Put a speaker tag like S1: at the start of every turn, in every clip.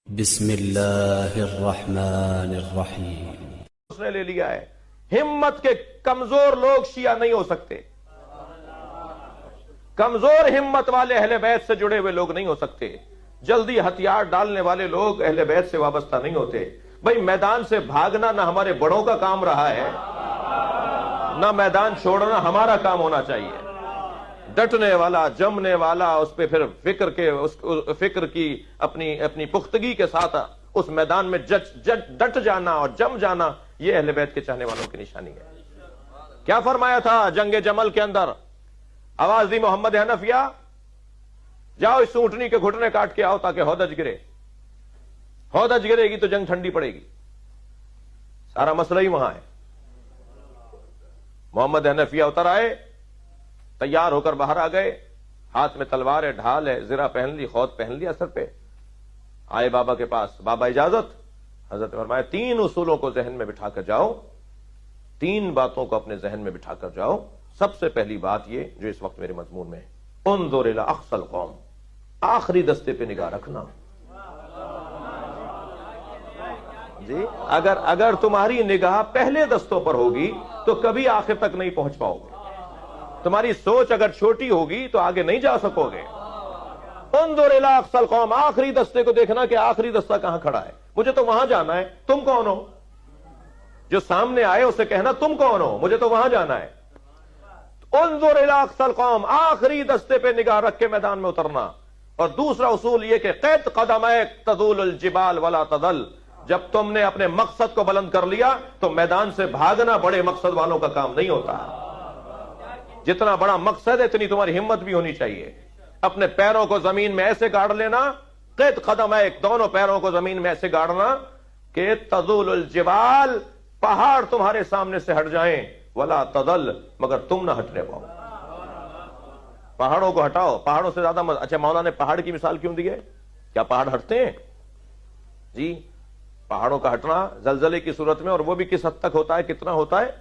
S1: بسم اللہ الرحمن الرحیم۔
S2: اس نے لے لیا ہے، ہمت کے کمزور لوگ شیعہ نہیں ہو سکتے، کمزور ہمت والے اہل بیت سے جڑے ہوئے لوگ نہیں ہو سکتے، جلدی ہتھیار ڈالنے والے لوگ اہل بیت سے وابستہ نہیں ہوتے۔ بھئی میدان سے بھاگنا نہ ہمارے بڑوں کا کام رہا ہے، نہ میدان چھوڑنا ہمارا کام ہونا چاہیے۔ ڈٹنے والا، جمنے والا، اس پہ پھر فکر کی اپنی پختگی کے ساتھ اس میدان میں ڈٹ جانا اور جم جانا، یہ اہل بیت کے چاہنے والوں کی نشانی ہے۔ کیا فرمایا تھا جنگ جمل کے اندر؟ آواز دی محمد حنفیہ، جاؤ اس اونٹنی کے گھٹنے کاٹ کے آؤ تاکہ ہودج گرے، ہودج گرے گی تو جنگ ٹھنڈی پڑے گی۔ سارا مسئلہ ہی وہاں ہے۔ محمد حنفیہ اتر آئے، تیار ہو کر باہر آ گئے، ہاتھ میں تلوار ہے، ڈھال ہے، زرہ پہن لی، خود پہن لیا سر پہ۔ آئے بابا کے پاس، بابا اجازت؟ حضرت نے فرمایا 3 اصولوں کو ذہن میں بٹھا کر جاؤ، 3 باتوں کو اپنے ذہن میں بٹھا کر جاؤ۔ سب سے پہلی بات یہ جو اس وقت میرے مضمون میں ہے، انظر الی اقصی القوم، آخری دستے پہ نگاہ رکھنا۔ جی اگر تمہاری نگاہ پہلے دستوں پر ہوگی تو کبھی آخر تک نہیں پہنچ پاؤ گے۔ تمہاری سوچ اگر چھوٹی ہوگی تو آگے نہیں جا سکو گے۔ انظر الی اقصی القوم، آخری دستے کو دیکھنا کہ آخری دستہ کہاں کھڑا ہے، مجھے تو وہاں جانا ہے، تم کون ہو؟ جو سامنے آئے اسے کہنا تم کون ہو، مجھے تو وہاں جانا ہے۔ انظر الی اقصی القوم، آخری دستے پہ نگاہ رکھ کے میدان میں اترنا۔ اور دوسرا اصول یہ کہ قید قدمیک تزول الجبال ولا تضل، جب تم نے اپنے مقصد کو بلند کر لیا تو میدان سے بھاگنا بڑے مقصد والوں کا کام نہیں ہوتا۔ جتنا بڑا مقصد ہے اتنی تمہاری ہمت بھی ہونی چاہیے۔ اپنے پیروں کو زمین میں ایسے گاڑ لینا، قید قدمیک، دونوں پیروں کو زمین میں ایسے گاڑنا کہ تزول الجبال، پہاڑ تمہارے سامنے سے ہٹ جائیں، ولا تضل، مگر تم نہ ہٹنے پاؤ۔ پہاڑوں کو ہٹاؤ، پہاڑوں سے زیادہ اچھا مولا نے پہاڑ کی مثال کیوں دی ہے؟ کیا پہاڑ ہٹتے ہیں؟ جی پہاڑوں کا ہٹنا زلزلے کی صورت میں، اور وہ بھی کس حد تک ہوتا ہے، کتنا ہوتا ہے،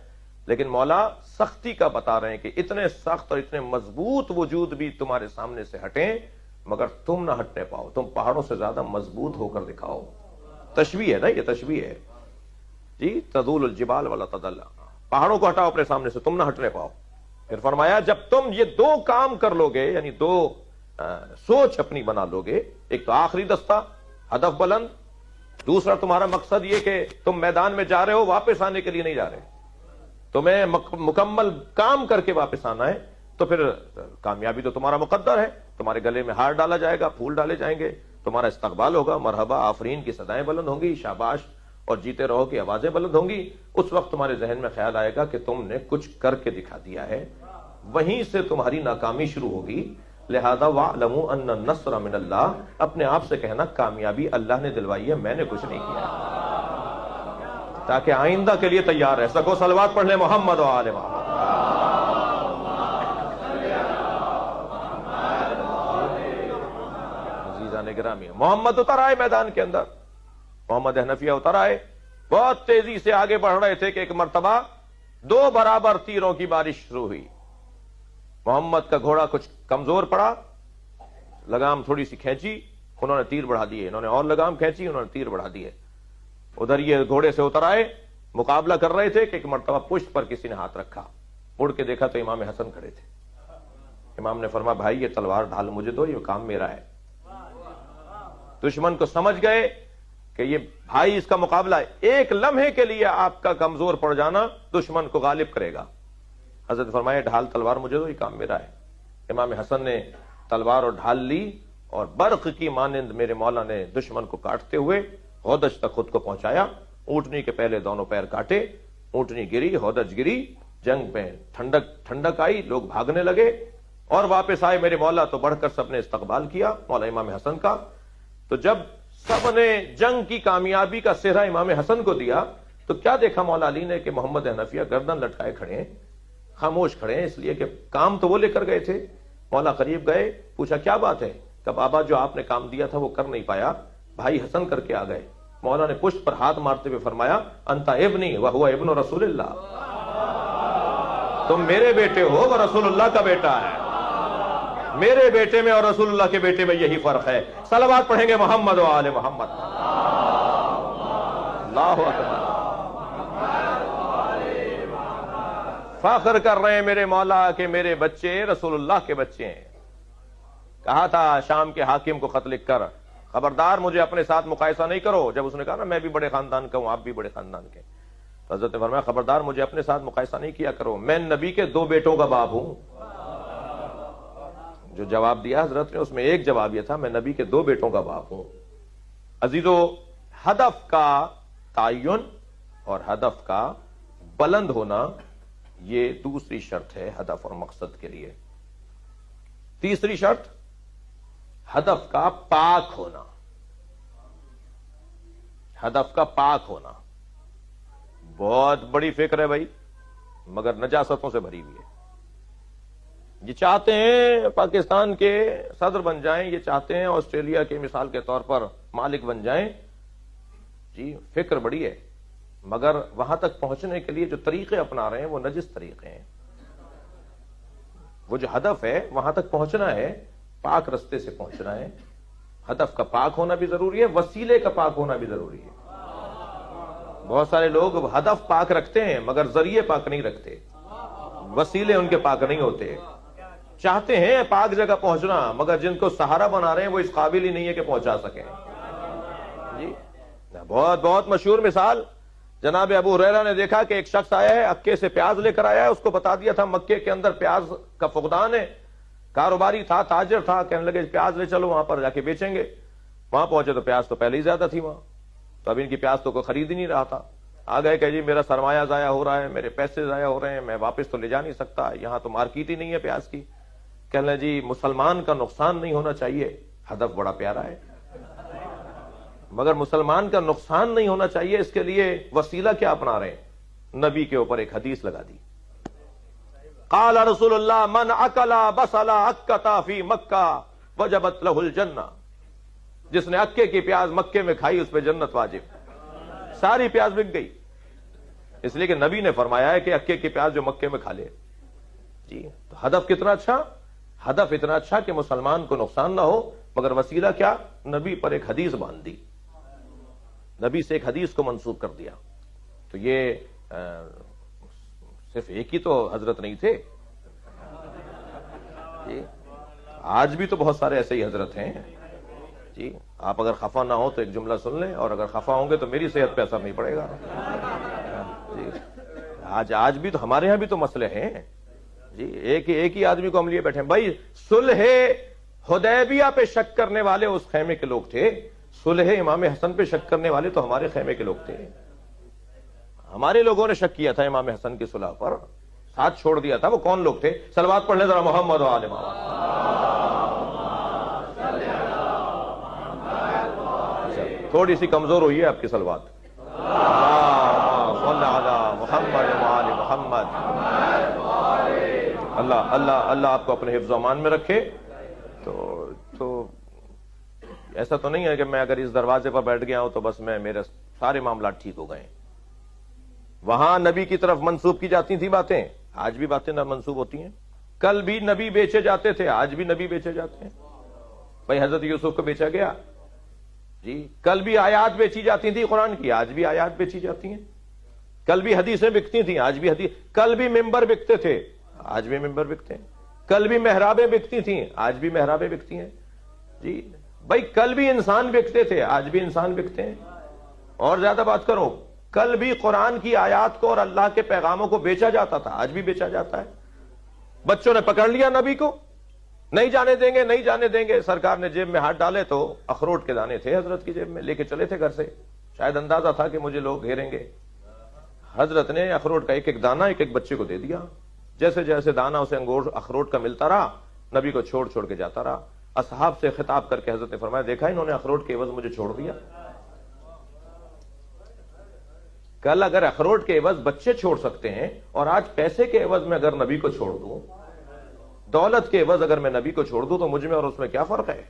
S2: لیکن مولا سختی کا بتا رہے ہیں کہ اتنے سخت اور اتنے مضبوط وجود بھی تمہارے سامنے سے ہٹیں مگر تم نہ ہٹنے پاؤ، تم پہاڑوں سے زیادہ مضبوط ہو کر دکھاؤ۔ تشبیہ ہے نا، یہ تشبیہ ہے جی، تزول الجبال ولا تضل، پہاڑوں کو ہٹاؤ اپنے سامنے سے، تم نہ ہٹنے پاؤ۔ پھر فرمایا جب تم یہ 2 کام کر لو گے، یعنی 2 سوچ اپنی بنا لو گے، ایک تو آخری دستہ، ہدف بلند، دوسرا تمہارا مقصد یہ کہ تم میدان میں جا رہے ہو واپس آنے کے لیے نہیں جا رہے، تمہیں مکمل کام کر کے واپس آنا ہے، تو پھر کامیابی تو تمہارا مقدر ہے۔ تمہارے گلے میں ہار ڈالا جائے گا، پھول ڈالے جائیں گے، تمہارا استقبال ہوگا، مرحبا آفرین کی صدائیں بلند ہوں گی، شاباش اور جیتے رہو کی آوازیں بلند ہوں گی۔ اس وقت تمہارے ذہن میں خیال آئے گا کہ تم نے کچھ کر کے دکھا دیا ہے، وہیں سے تمہاری ناکامی شروع ہوگی۔ لہذا وَاعْلَمُوا أَنَّ النَّصْرَ مِنَ اللَّهِ، اپنے آپ سے کہنا کامیابی اللہ نے دلوائی ہے، میں نے کچھ نہیں کیا، تاکہ آئندہ کے لیے تیار رہ سکو۔ صلوات پڑھ لیں محمد و آل محمد۔ عزیزان گرامی، محمد اتر آئے میدان کے اندر، محمد حنفیہ اتر آئے، بہت تیزی سے آگے بڑھ رہے تھے کہ ایک مرتبہ 2 برابر تیروں کی بارش شروع ہوئی۔ محمد کا گھوڑا کچھ کمزور پڑا، لگام تھوڑی سی کھینچی، انہوں نے تیر بڑھا دیے، انہوں نے اور لگام کھینچی، انہوں نے تیر بڑھا دیے۔ ادھر یہ گھوڑے سے اتر آئے، مقابلہ کر رہے تھے کہ ایک مرتبہ پشت پر کسی نے ہاتھ رکھا، مڑ کے دیکھا تو امام حسن کھڑے تھے۔ امام نے فرمایا بھائی یہ تلوار ڈھال مجھے دو، یہ کام میرا ہے۔ دشمن کو سمجھ گئے کہ یہ بھائی اس کا مقابلہ ہے، ایک لمحے کے لیے آپ کا کمزور پڑ جانا دشمن کو غالب کرے گا۔ حضرت فرمایا ڈھال تلوار مجھے دو، یہ کام میرا ہے۔ امام حسن نے تلوار اور ڈھال لی اور برق کی مانند میرے مولا نے دشمن کو کاٹتے ہوئے ہودج تک خود کو پہنچایا۔ اونٹنی کے پہلے دونوں پیر کاٹے، اونٹنی گری، ہودج گری، جنگ میں ٹھنڈک آئی، لوگ بھاگنے لگے اور واپس آئے۔ میرے مولا تو بڑھ کر سب نے استقبال کیا مولا امام حسن کا۔ تو جب سب نے جنگ کی کامیابی کا سہرا امام حسن کو دیا تو کیا دیکھا مولا علی نے کہ محمد حنفیہ گردن لٹکائے کھڑے ہیں، خاموش کھڑے ہیں، اس لیے کہ کام تو وہ لے کر گئے تھے۔ مولا قریب گئے، پوچھا کیا بات ہے؟ کہ بابا جو آپ نے کام دیا تھا وہ کر نہیں پایا، بھائی حسن کر کے آ گئے۔ مولا نے پشت پر ہاتھ مارتے ہوئے فرمایا انت ابنی وہو ابن رسول اللہ، تم میرے بیٹے ہو وہ رسول اللہ کا بیٹا ہے۔ میرے بیٹے میں اور رسول اللہ کے بیٹے میں یہی فرق ہے. صلوات پڑھیں گے محمد و آل محمد. اللہ اکبر. فخر کر رہے ہیں میرے مولا کہ میرے بچے رسول اللہ کے بچے ہیں. کہا تھا شام کے حاکم کو خط لکھ کر خبردار مجھے اپنے ساتھ مقایسہ نہیں کرو. جب اس نے کہا نا میں بھی بڑے خاندان کا ہوں آپ بھی بڑے خاندان کے, تو حضرت نے فرمایا خبردار مجھے اپنے ساتھ مقایسہ نہیں کیا کرو, میں نبی کے 2 بیٹوں کا باپ ہوں. جو جواب دیا حضرت نے اس میں ایک جواب یہ تھا میں نبی کے 2 بیٹوں کا باپ ہوں. عزیزو, ہدف کا تعین اور ہدف کا بلند ہونا یہ دوسری شرط ہے ہدف اور مقصد کے لیے. تیسری شرط ہدف کا پاک ہونا. ہدف کا پاک ہونا بہت بڑی فکر ہے بھائی, مگر نجاستوں سے بھری ہوئی ہے. یہ چاہتے ہیں پاکستان کے صدر بن جائیں, یہ چاہتے ہیں آسٹریلیا کے مثال کے طور پر مالک بن جائیں. جی فکر بڑی ہے, مگر وہاں تک پہنچنے کے لیے جو طریقے اپنا رہے ہیں وہ نجس طریقے ہیں. وہ جو ہدف ہے وہاں تک پہنچنا ہے, پاک رستے سے پہنچنا ہے. ہدف کا پاک ہونا بھی ضروری ہے, وسیلے کا پاک ہونا بھی ضروری ہے. بہت سارے لوگ ہدف پاک رکھتے ہیں مگر ذریعے پاک نہیں رکھتے, وسیلے ان کے پاک نہیں ہوتے. چاہتے ہیں پاک جگہ پہنچنا مگر جن کو سہارا بنا رہے ہیں وہ اس قابل ہی نہیں ہے کہ پہنچا سکیں. جی بہت بہت مشہور مثال, جناب ابو ہریرہ نے دیکھا کہ ایک شخص آیا ہے اکے سے پیاز لے کر آیا ہے. اس کو بتا دیا تھا مکے کے اندر پیاز کا فقدان ہے. کاروباری تھا, تاجر تھا, کہنے لگے پیاز لے چلو وہاں پر جا کے بیچیں گے. وہاں پہنچے تو پیاز تو پہلے ہی زیادہ تھی وہاں, تو اب ان کی پیاز تو کوئی خرید ہی نہیں رہا تھا. آ گئے کہ جی میرا سرمایہ ضائع ہو رہا ہے, میرے پیسے ضائع ہو رہے ہیں, میں واپس تو لے جا نہیں سکتا, یہاں تو مارکیٹ ہی نہیں ہے پیاز کی. کہنے لگے جی مسلمان کا نقصان نہیں ہونا چاہیے, ہدف بڑا پیارا ہے, مگر مسلمان کا نقصان نہیں ہونا چاہیے, اس کے لیے وسیلہ کیا اپنا رہے ہیں؟ نبی کے اوپر ایک حدیث لگا دی. قال رسول اللہ من اکل بصل اکتا فی مکہ وجبت لہ الجنہ. جس نے اکے کی پیاز مکے میں کھائی اس پہ جنت واجب. ساری پیاز بک گئی, اس لیے کہ نبی نے فرمایا ہے کہ اکے کی پیاز جو مکے میں کھا لے. جی تو ہدف کتنا اچھا, ہدف اتنا اچھا کہ مسلمان کو نقصان نہ ہو, مگر وسیلہ کیا؟ نبی پر ایک حدیث باندھ دی, نبی سے ایک حدیث کو منسوب کر دیا. تو یہ صرف ایک ہی تو حضرت نہیں تھے, جی آج بھی تو بہت سارے ایسے ہی حضرت ہیں. جی آپ اگر خفا نہ ہو تو ایک جملہ سن لیں, اور اگر خفا ہوں گے تو میری صحت پہ اثر نہیں پڑے گا. جی آج بھی تو ہمارے ہاں بھی تو مسئلے ہیں. جی ایک ہی آدمی کو ہم لیے بیٹھے ہیں. بھائی صلح حدیبیہ پہ شک کرنے والے اس خیمے کے لوگ تھے, صلح امام حسن پہ شک کرنے والے تو ہمارے خیمے کے لوگ تھے. ہمارے لوگوں نے شک کیا تھا امام حسن کی صلح پر, ساتھ چھوڑ دیا تھا. وہ کون لوگ تھے؟ صلوات پڑھنے ذرا محمد و آل محمد. تھوڑی سی کمزور ہوئی ہے آپ کی صلوات. صلی علی محمد و آل محمد. اللہ آپ کو اپنے حفظ و امان میں رکھے. تو ایسا تو نہیں ہے کہ میں اگر اس دروازے پر بیٹھ گیا ہوں تو بس میرے سارے معاملات ٹھیک ہو گئے. وہاں نبی کی طرف منسوب کی جاتی تھی باتیں, آج بھی باتیں نہ منسوب ہوتی ہیں. کل بھی نبی بیچے جاتے تھے, آج بھی نبی بیچے جاتے ہیں. بھائی حضرت یوسف کو بیچا گیا, جی کل بھی آیات بیچی جاتی تھی قرآن کی, آج بھی آیات بیچی جاتی ہیں. کل بھی حدیثیں بکتی تھیں, آج بھی حدیث. کل بھی ممبر بکتے تھے, آج بھی ممبر بکتے ہیں. کل بھی محرابیں بکتی تھیں, آج بھی محرابیں بکتی ہیں. جی بھائی کل بھی انسان بکتے تھے, آج بھی انسان بکتے ہیں. اور زیادہ بات کرو, کل بھی قرآن کی آیات کو اور اللہ کے پیغاموں کو بیچا جاتا تھا, آج بھی بیچا جاتا ہے. بچوں نے پکڑ لیا نبی کو, نہیں جانے دیں گے, نہیں جانے دیں گے. سرکار نے جیب میں ہاتھ ڈالے تو اخروٹ کے دانے تھے حضرت کی جیب میں, لے کے چلے تھے گھر سے. شاید اندازہ تھا کہ مجھے لوگ گھیریں گے. حضرت نے اخروٹ کا ایک ایک دانہ ایک ایک بچے کو دے دیا. جیسے جیسے دانہ اسے اخروٹ کا ملتا رہا, نبی کو چھوڑ چھوڑ کے جاتا رہا. اصحاب سے خطاب کر کے حضرت نے فرمایا, دیکھا انہوں نے اخروٹ کے عوض مجھے چھوڑ دیا. کل اگر اخروٹ کے عوض بچے چھوڑ سکتے ہیں, اور آج پیسے کے عوض میں اگر نبی کو چھوڑ دوں, دولت کے عوض اگر میں نبی کو چھوڑ دوں, تو مجھ میں اور اس میں کیا فرق ہے؟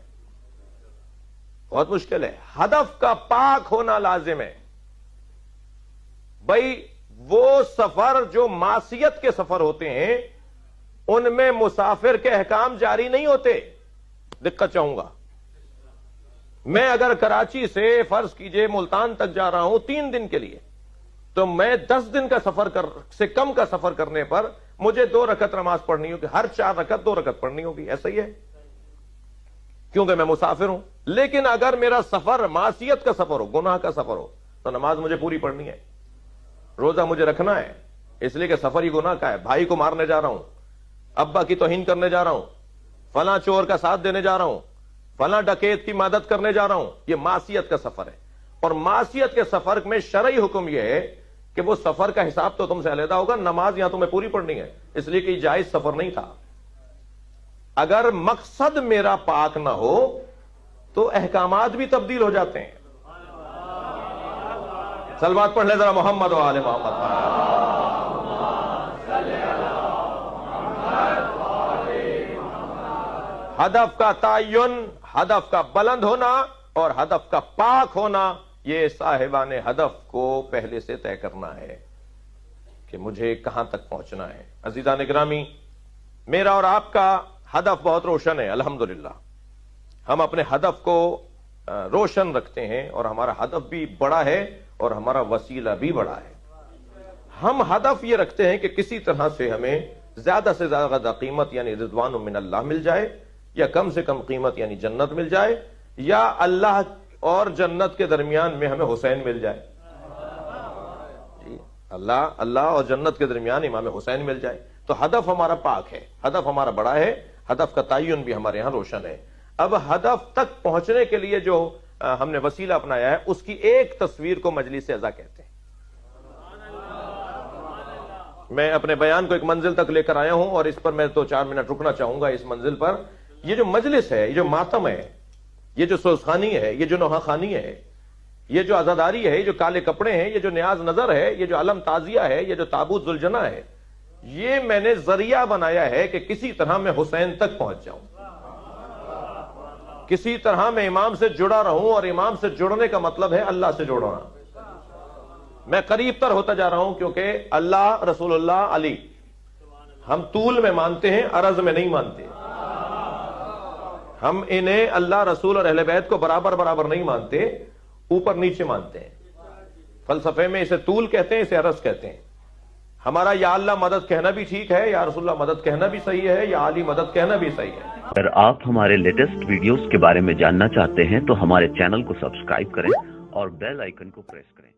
S2: بہت مشکل ہے. ہدف کا پاک ہونا لازم ہے. بھائی وہ سفر جو معصیت کے سفر ہوتے ہیں, ان میں مسافر کے احکام جاری نہیں ہوتے. دقت چاہوں گا, میں اگر کراچی سے فرض کیجئے ملتان تک جا رہا ہوں 3 دن کے لیے, تو میں 10 دن کا سفر سے کم کا سفر کرنے پر مجھے 2 رکعت نماز پڑھنی ہوگی, ہر 4 رکعت 2 رکعت پڑھنی ہوگی. ایسا ہی ہے, کیونکہ میں مسافر ہوں. لیکن اگر میرا سفر معصیت کا سفر ہو, گناہ کا سفر ہو, تو نماز مجھے پوری پڑھنی ہے, روزہ مجھے رکھنا ہے, اس لیے کہ سفر ہی گناہ کا ہے. بھائی کو مارنے جا رہا ہوں, ابا کی توہین کرنے جا رہا ہوں, فلاں چور کا ساتھ دینے جا رہا ہوں, فلاں ڈکیت کی مدد کرنے جا رہا ہوں, یہ معصیت کا سفر ہے. اور معصیت کے سفر میں شرعی حکم یہ ہے کہ وہ سفر کا حساب تو تم سے علیحدہ ہوگا, نماز یہاں تمہیں پوری پڑھنی ہے, اس لیے کہ یہ جائز سفر نہیں تھا. اگر مقصد میرا پاک نہ ہو تو احکامات بھی تبدیل ہو جاتے ہیں. صلوات پڑھ لیں ذرا محمد و آل محمد. ہدف کا تعین, ہدف کا بلند ہونا اور ہدف کا پاک ہونا, یہ صاحبان ہدف کو پہلے سے طے کرنا ہے کہ مجھے کہاں تک پہنچنا ہے. عزیزان گرامی, میرا اور آپ کا ہدف بہت روشن ہے الحمدللہ. ہم اپنے ہدف کو روشن رکھتے ہیں اور ہمارا ہدف بھی بڑا ہے اور ہمارا وسیلہ بھی بڑا ہے. ہم ہدف یہ رکھتے ہیں کہ کسی طرح سے ہمیں زیادہ سے زیادہ قیمت یعنی رضوان من اللہ مل جائے, یا کم سے کم قیمت یعنی جنت مل جائے, یا اللہ اور جنت کے درمیان میں ہمیں حسین مل جائے. جی, اللہ اور جنت کے درمیان امام حسین مل جائے. تو ہدف ہمارا پاک ہے, ہدف ہمارا بڑا ہے, ہدف کا تعین بھی ہمارے ہاں روشن ہے. اب ہدف تک پہنچنے کے لیے جو ہم نے وسیلہ اپنایا ہے, اس کی ایک تصویر کو مجلس اعزا کہتے ہیں. میں اپنے بیان کو ایک منزل تک لے کر آیا ہوں اور اس پر میں تو 4 منٹ رکنا چاہوں گا. اس منزل پر یہ جو مجلس ہے, یہ جو ماتم ہے, یہ جو سوزخانی ہے, یہ جو نوحہ خانی ہے, یہ جو عزاداری ہے, یہ جو کالے کپڑے ہیں, یہ جو نیاز نظر ہے, یہ جو علم تعزیہ ہے, یہ جو تابوت ذوالجناح ہے, یہ میں نے ذریعہ بنایا ہے کہ کسی طرح میں حسین تک پہنچ جاؤں, کسی طرح میں امام سے جڑا رہوں. اور امام سے جڑنے کا مطلب ہے اللہ سے جڑنا. میں قریب تر ہوتا جا رہا ہوں, کیونکہ اللہ, رسول اللہ, علی ہم طول میں مانتے ہیں, عرض میں نہیں مانتے. ہم انہیں اللہ, رسول اور اہل بیت کو برابر برابر نہیں مانتے, اوپر نیچے مانتے ہیں. فلسفے میں اسے طول کہتے ہیں, اسے عرض کہتے ہیں. ہمارا یا اللہ مدد کہنا بھی ٹھیک ہے, یا رسول اللہ مدد کہنا بھی صحیح ہے, یا علی مدد کہنا بھی صحیح ہے.
S3: اگر آپ ہمارے لیٹسٹ ویڈیوز کے بارے میں جاننا چاہتے ہیں تو ہمارے چینل کو سبسکرائب کریں اور بیل آئیکن کو پریس کریں.